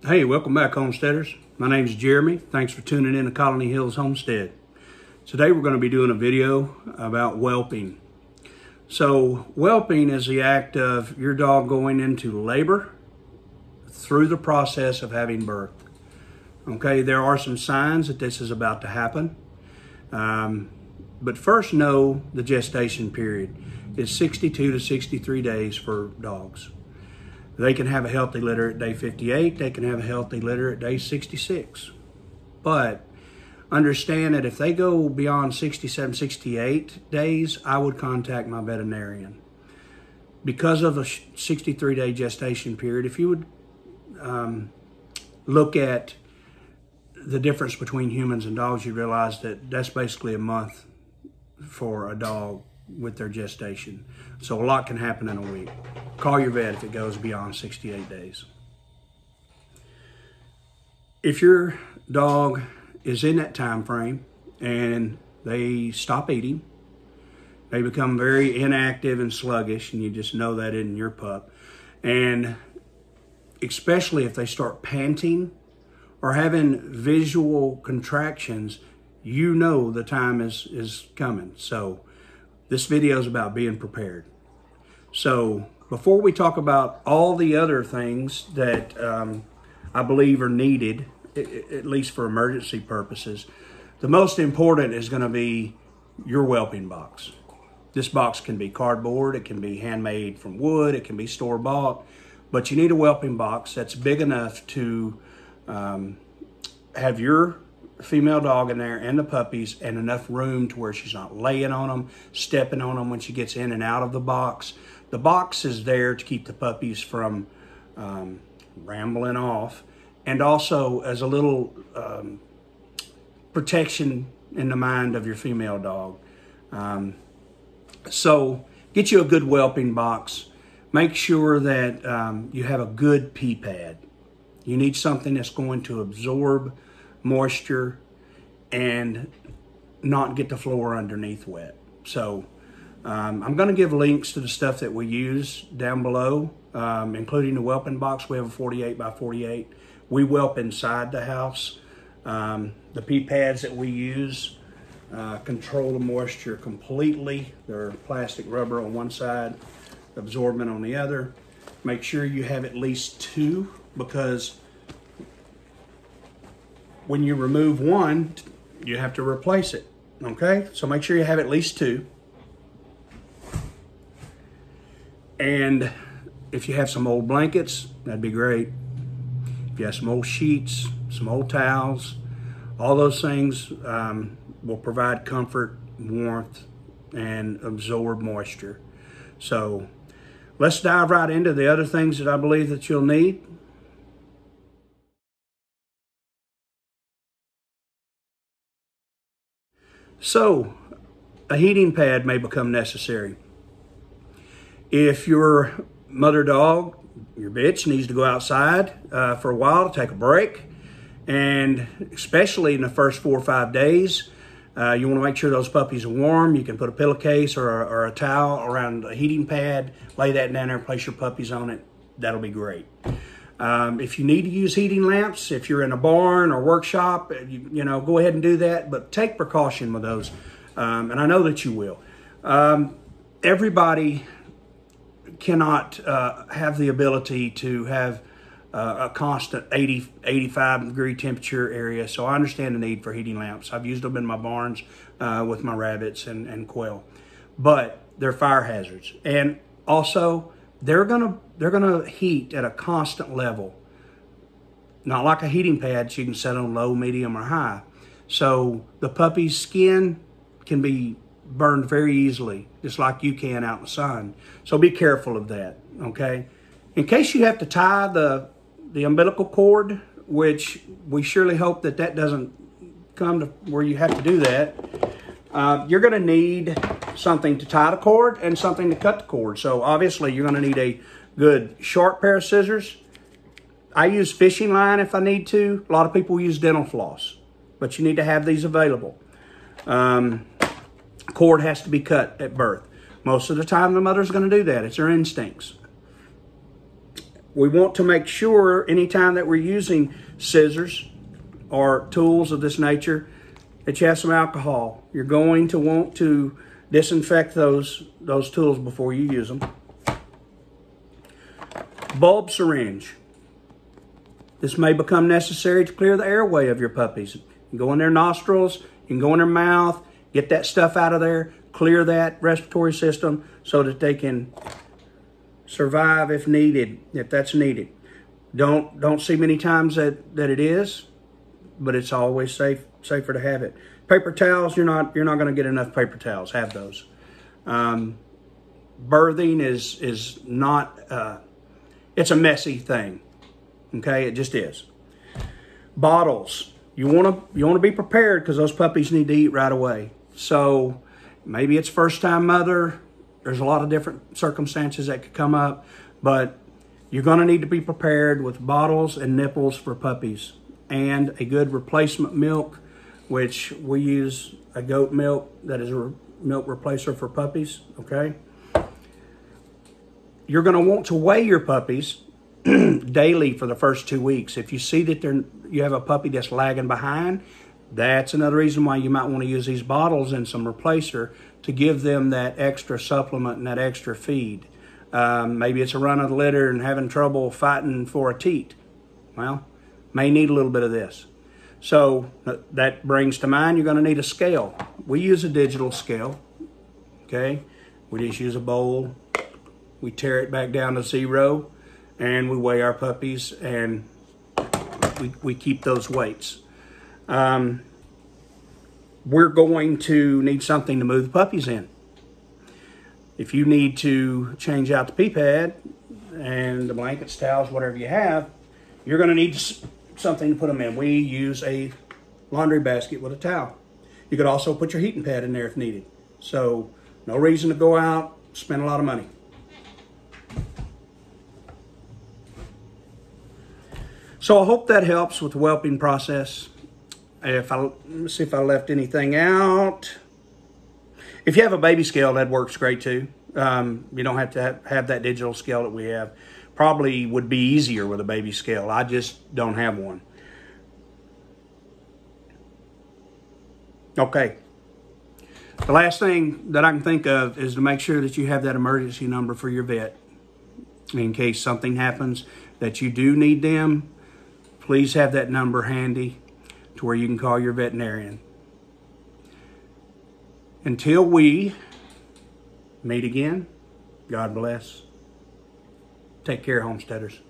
Hey, welcome back, homesteaders. My name is Jeremy. Thanks for tuning in to Colony Hills Homestead. Today we're going to be doing a video about whelping. So whelping is the act of your dog going into labor through the process of having birth. Okay, there are some signs that this is about to happen. But first, know the gestation period is 62 to 63 days for dogs. They can have a healthy litter at day 58. They can have a healthy litter at day 66. But understand that if they go beyond 67, 68 days, I would contact my veterinarian. Because of the 63-day gestation period, if you would look at the difference between humans and dogs, you realize that that's basically a month for a dog with their gestation. So a lot can happen in a week. Call your vet if it goes beyond 68 days. If your dog is in that time frame and they stop eating, they become very inactive and sluggish, and you just know that in your pup, and especially if they start panting or having visual contractions, you know the time is coming. So this video is about being prepared. So before we talk about all the other things that I believe are needed, at least for emergency purposes, the most important is going to be your whelping box. This box can be cardboard, it can be handmade from wood, it can be store-bought, but you need a whelping box that's big enough to have your female dog in there and the puppies, and enough room to where she's not laying on them, stepping on them when she gets in and out of the box. The box is there to keep the puppies from rambling off, and also as a little protection in the mind of your female dog. So get you a good whelping box. Make sure that you have a good pee pad. You need something that's going to absorb moisture and not get the floor underneath wet. So I'm going to give links to the stuff that we use down below, including the whelping box. We have a 48 by 48. We whelp inside the house. The pee pads that we use control the moisture completely. They're plastic rubber on one side, absorbent on the other. Make sure you have at least two, because when you remove one, you have to replace it, okay? So make sure you have at least two. And if you have some old blankets, that'd be great. If you have some old sheets, some old towels, all those things will provide comfort, warmth, and absorb moisture. So let's dive right into the other things that I believe that you'll need. So, a heating pad may become necessary. If your mother dog, your bitch, needs to go outside for a while to take a break, and especially in the first 4 or 5 days, you want to make sure those puppies are warm. You can put a pillowcase or a towel around a heating pad, lay that down there, place your puppies on it. That'll be great. If you need to use heating lamps, if you're in a barn or workshop, you know, go ahead and do that, but take precaution with those. And I know that you will. Everybody cannot have the ability to have a constant 80, 85 degree temperature area. So I understand the need for heating lamps. I've used them in my barns with my rabbits and quail, but they're fire hazards. And also, they're gonna heat at a constant level, not like a heating pad so you can set on low, medium, or high. So the puppy's skin can be burned very easily, just like you can out in the sun. So be careful of that, okay? In case you have to tie the umbilical cord, which we surely hope that doesn't come to where you have to do that, you're gonna need something to tie the cord and something to cut the cord. So obviously you're gonna need a good sharp pair of scissors. I use fishing line if I need to. A lot of people use dental floss, but you need to have these available. Cord has to be cut at birth. Most of the time the mother's gonna do that. It's her instincts. we want to make sure anytime that we're using scissors or tools of this nature that you have some alcohol. You're going to want to disinfect those tools before you use them. Bulb syringe. This may become necessary to clear the airway of your puppies. You can go in their nostrils, you can go in their mouth, get that stuff out of there, clear that respiratory system so that they can survive if needed, if that's needed. Don't see many times that it is, but it's always safer to have it. Paper towels, you're not going to get enough paper towels. Have those. Birthing is not. It's a messy thing. Okay, it just is. Bottles. You want to be prepared because those puppies need to eat right away. So maybe it's first time mother. There's a lot of different circumstances that could come up, but you're going to need to be prepared with bottles and nipples for puppies and a good replacement milk, which we use a goat milk that is a milk replacer for puppies, okay? You're going to want to weigh your puppies daily for the first 2 weeks. If you see that you have a puppy that's lagging behind, that's another reason why you might want to use these bottles and some replacer to give them that extra supplement and that extra feed. Maybe it's a run of the litter and having trouble fighting for a teat. Well, may need a little bit of this. So that brings to mind you're going to need a scale. We use a digital scale, okay? We just use a bowl. We tear it back down to 0, and we weigh our puppies, and we keep those weights. We're going to need something to move the puppies in. If you need to change out the pee pad and the blankets, towels, whatever you have, you're going to need something to put them in. We use a laundry basket with a towel. You could also put your heating pad in there if needed. So no reason to go out, spend a lot of money. So I hope that helps with the whelping process. Let me see if I left anything out. If you have a baby scale, that works great too. You don't have to have that digital scale that we have. Probably would be easier with a baby scale. I just don't have one. Okay. The last thing that I can think of is to make sure that you have that emergency number for your vet. In case something happens that you do need them, please have that number handy to where you can call your veterinarian. Until we meet again, God bless. Take care, homesteaders.